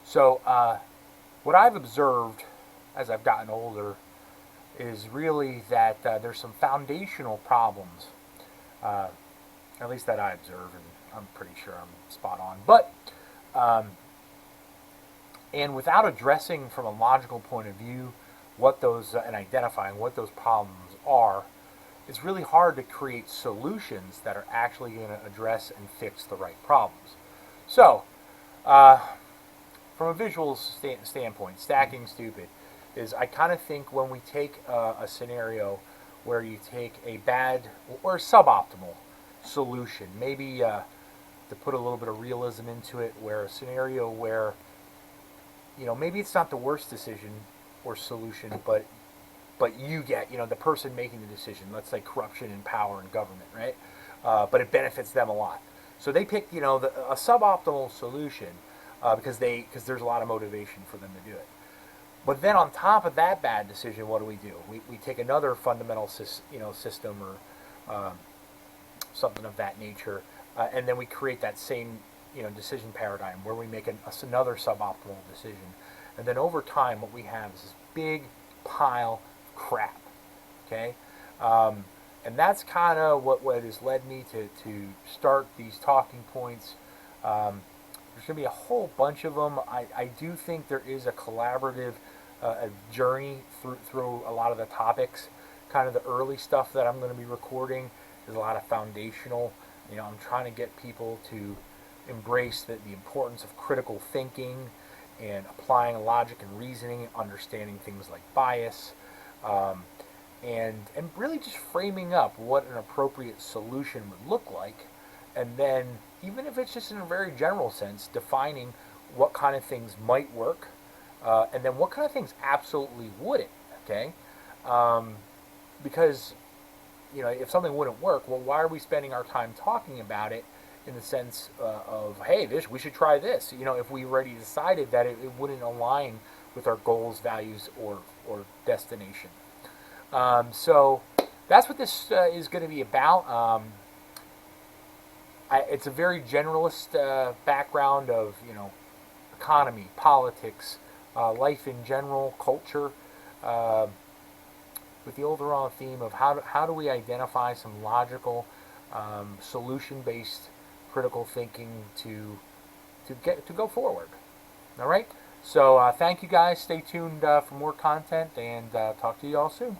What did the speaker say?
So, what I've observed as I've gotten older is really that there's some foundational problems, uh, at least that I observe, and I'm pretty sure I'm spot on. But, um, and without addressing from a logical point of view what those, and identifying what those problems are, it's really hard to create solutions that are actually going to address and fix the right problems. So, uh, from a visual standpoint, stacking stupid is I kind of think when we take a scenario where you take a bad or suboptimal solution, maybe to put a little bit of realism into it, where a scenario where maybe it's not the worst decision or solution, but you get the person making the decision. Let's say corruption in power and government, right? But it benefits them a lot. So they pick a suboptimal solution because there's a lot of motivation for them to do it. But then on top of that bad decision, what do? We take another fundamental system or something of that nature, and then we create that same decision paradigm where we make another suboptimal decision, and then over time what we have is this big pile of crap. Okay, and that's kind of what has led me to start these talking points. There's going to be a whole bunch of them. I do think there is a collaborative a journey through a lot of the topics. Kind of the early stuff that I'm going to be recording is a lot of foundational. I'm trying to get people to embrace the importance of critical thinking and applying logic and reasoning, understanding things like bias, and really just framing up what an appropriate solution would look like, and then even if it's just in a very general sense, defining what kind of things might work, and then what kind of things absolutely wouldn't. Okay, because if something wouldn't work, well, why are we spending our time talking about it in the sense of, hey, we should try this? If we already decided that it wouldn't align with our goals, values, or destination. So that's what this is going to be about. It's a very generalist background of economy, politics, life in general, culture, with the overall theme of how do we identify some logical, solution-based critical thinking to go forward. All right. So thank you guys. Stay tuned for more content, and talk to you all soon.